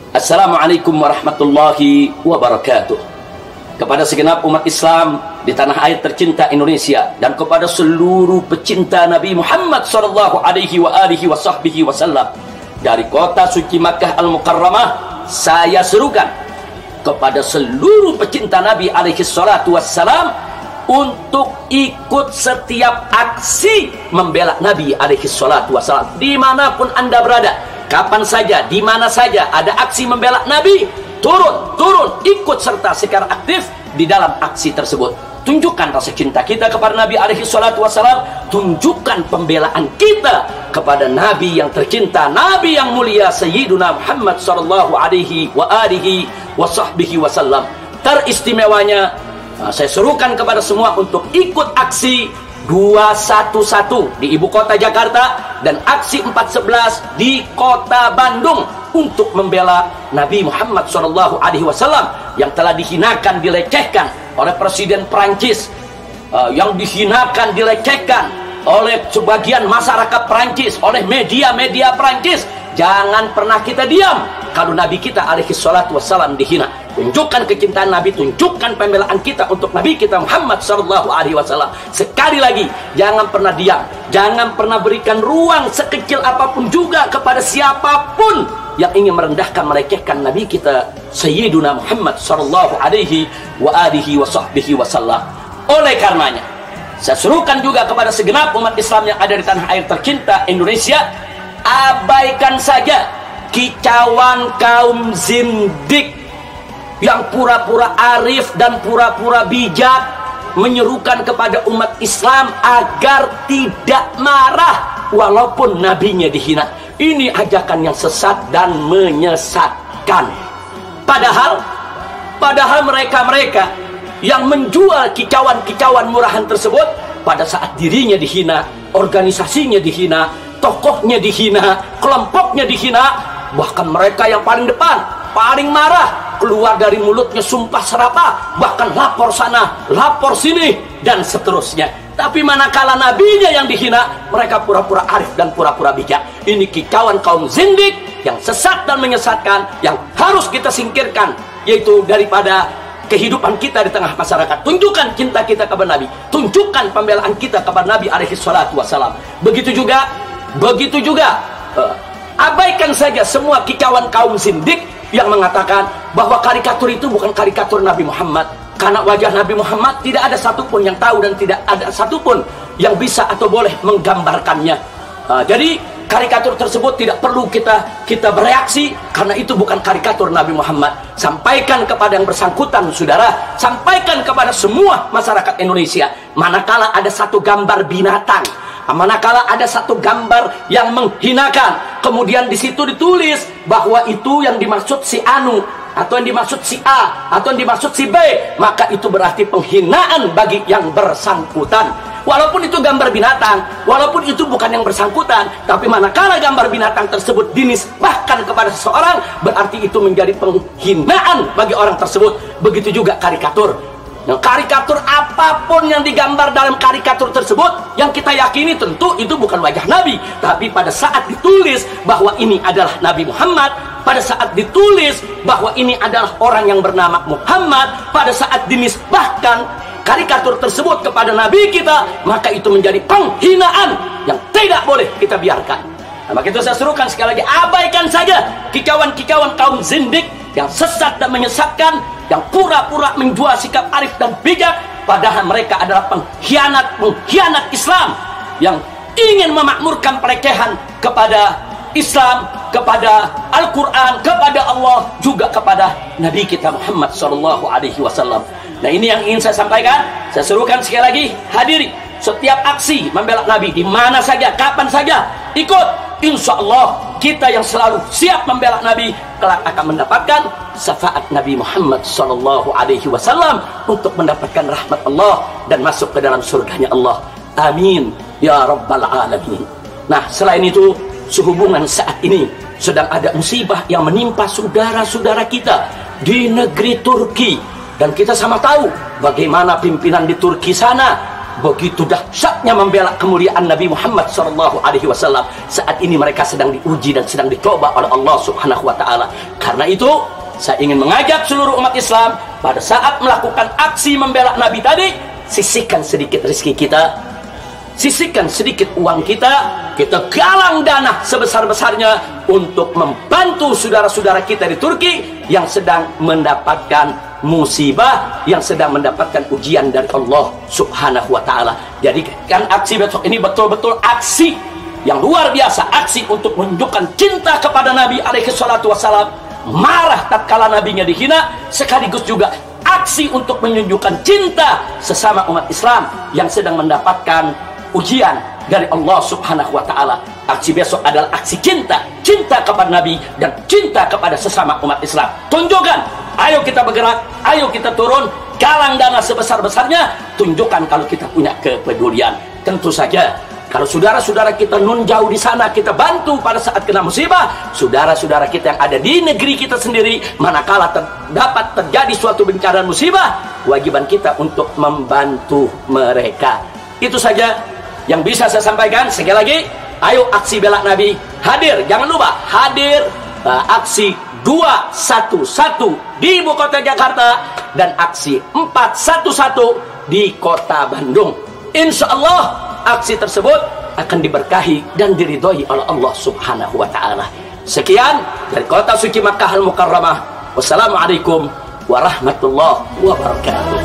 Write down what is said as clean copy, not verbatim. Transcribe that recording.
Assalamualaikum warahmatullahi wabarakatuh. Kepada segenap umat Islam di tanah air tercinta Indonesia dan kepada seluruh pecinta Nabi Muhammad sallallahu alaihi wasallam dari kota suci Makkah Al-Mukarramah, saya serukan kepada seluruh pecinta Nabi alaihi salatu wassalam untuk ikut setiap aksi membela Nabi alaihi salatu wassalam dimanapun Anda berada. Kapan saja, di mana saja ada aksi membela Nabi, turun, ikut serta secara aktif di dalam aksi tersebut. Tunjukkan rasa cinta kita kepada Nabi alaihi salatu wassalam, tunjukkan pembelaan kita kepada Nabi yang tercinta, Nabi yang mulia Sayyiduna Muhammad sallallahu alaihi wasallam. Teristimewanya, saya serukan kepada semua untuk ikut aksi 211 di ibu kota Jakarta dan aksi 411 di kota Bandung untuk membela Nabi Muhammad SAW yang telah dihinakan, dilecehkan oleh Presiden Prancis, yang dihinakan, dilecehkan oleh sebagian masyarakat Prancis, oleh media-media Prancis. Jangan pernah kita diam kalau Nabi kita alaihi salatu wassalam dihina. Tunjukkan kecintaan Nabi, tunjukkan pembelaan kita untuk Nabi kita Muhammad sallallahu alaihi wasallam. Sekali lagi, jangan pernah diam, jangan pernah berikan ruang sekecil apapun juga kepada siapapun yang ingin merendahkan, melecehkan Nabi kita Sayyiduna Muhammad sallallahu alaihi wasallam. Oleh karenanya, saya serukan juga kepada segenap umat Islam yang ada di tanah air tercinta Indonesia, abaikan saja kicauan kaum zindik yang pura-pura arif dan pura-pura bijak menyerukan kepada umat Islam agar tidak marah walaupun nabinya dihina. Ini ajakan yang sesat dan menyesatkan. Padahal mereka-mereka yang menjual kicauan-kicauan murahan tersebut pada saat dirinya dihina, organisasinya dihina, tokohnya dihina, kelompoknya dihina, bahkan mereka yang paling depan, paling marah, keluar dari mulutnya sumpah serapah, bahkan lapor sana, lapor sini, dan seterusnya. Tapi manakala nabinya yang dihina, mereka pura-pura arif dan pura-pura bijak. Ini kicauan kaum zindik yang sesat dan menyesatkan, yang harus kita singkirkan, yaitu daripada kehidupan kita di tengah masyarakat. Tunjukkan cinta kita kepada Nabi, tunjukkan pembelaan kita kepada Nabi alaihi salatu wassalam. Begitu juga abaikan saja semua kicauan kaum zindik yang mengatakan bahwa karikatur itu bukan karikatur Nabi Muhammad, karena wajah Nabi Muhammad tidak ada satupun yang tahu dan tidak ada satupun yang bisa atau boleh menggambarkannya. Jadi karikatur tersebut tidak perlu kita bereaksi, karena itu bukan karikatur Nabi Muhammad. Sampaikan kepada yang bersangkutan, saudara, sampaikan kepada semua masyarakat Indonesia, manakala ada satu gambar binatang, manakala ada satu gambar yang menghinakan, kemudian di situ ditulis bahwa itu yang dimaksud si Anu, atau yang dimaksud si A, atau yang dimaksud si B, maka itu berarti penghinaan bagi yang bersangkutan. Walaupun itu gambar binatang, walaupun itu bukan yang bersangkutan, tapi manakala gambar binatang tersebut dinisbahkan kepada seseorang, berarti itu menjadi penghinaan bagi orang tersebut. Begitu juga karikatur. Karikatur apapun yang digambar dalam karikatur tersebut, yang kita yakini tentu itu bukan wajah Nabi, tapi pada saat ditulis bahwa ini adalah Nabi Muhammad, pada saat ditulis bahwa ini adalah orang yang bernama Muhammad, pada saat dinisbahkan karikatur tersebut kepada Nabi kita, maka itu menjadi penghinaan yang tidak boleh kita biarkan. Maka itu saya serukan sekali lagi, abaikan saja kicauan-kicauan kaum zindik yang sesat dan menyesatkan, yang pura-pura menjual sikap arif dan bijak, padahal mereka adalah pengkhianat Islam yang ingin memakmurkan pelecehan kepada Islam, kepada Al-Quran, kepada Allah, juga kepada Nabi kita Muhammad SAW. Nah, ini yang ingin saya sampaikan. Saya serukan sekali lagi, hadiri setiap aksi membela Nabi di mana saja, kapan saja, ikut. Insya Allah kita yang selalu siap membela Nabi kelak akan mendapatkan syafaat Nabi Muhammad SAW untuk mendapatkan rahmat Allah dan masuk ke dalam surganya Allah. Amin ya rabbal alamin. Nah, selain itu, sehubungan saat ini sedang ada musibah yang menimpa saudara-saudara kita di negeri Turki, dan kita sama tahu bagaimana pimpinan di Turki sana begitu dahsyatnya membela kemuliaan Nabi Muhammad SAW. Saat ini mereka sedang diuji dan sedang dicoba oleh Allah Subhanahu wa Ta'ala. Karena itu saya ingin mengajak seluruh umat Islam pada saat melakukan aksi membela Nabi tadi, sisihkan sedikit rezeki kita, sisihkan sedikit uang kita, kita galang dana sebesar-besarnya untuk membantu saudara-saudara kita di Turki yang sedang mendapatkan musibah, yang sedang mendapatkan ujian dari Allah Subhanahu wa Ta'ala. Jadi kan aksi besok ini betul-betul aksi yang luar biasa, aksi untuk menunjukkan cinta kepada Nabi alaihi salatu wassalam, marah tatkala nabinya dihina, sekaligus juga aksi untuk menunjukkan cinta sesama umat Islam yang sedang mendapatkan ujian dari Allah Subhanahu wa Ta'ala. Aksi besok adalah aksi cinta, cinta kepada Nabi dan cinta kepada sesama umat Islam. Tunjukkan, ayo kita bergerak, ayo kita turun, galang dana sebesar-besarnya, tunjukkan kalau kita punya kepedulian. Tentu saja kalau saudara-saudara kita nun jauh di sana, kita bantu pada saat kena musibah. Saudara-saudara kita yang ada di negeri kita sendiri, manakala dapat terjadi suatu bencana musibah, kewajiban kita untuk membantu mereka. Itu saja yang bisa saya sampaikan. Sekali lagi, ayo aksi bela Nabi hadir. Jangan lupa hadir aksi 211 di ibu kota Jakarta dan aksi 411 di kota Bandung. Insya Allah aksi tersebut akan diberkahi dan diridhoi oleh Allah Subhanahu wa Ta'ala. Sekian dari kota suci Makkah Al-Mukarramah. Wassalamualaikum warahmatullahi wabarakatuh.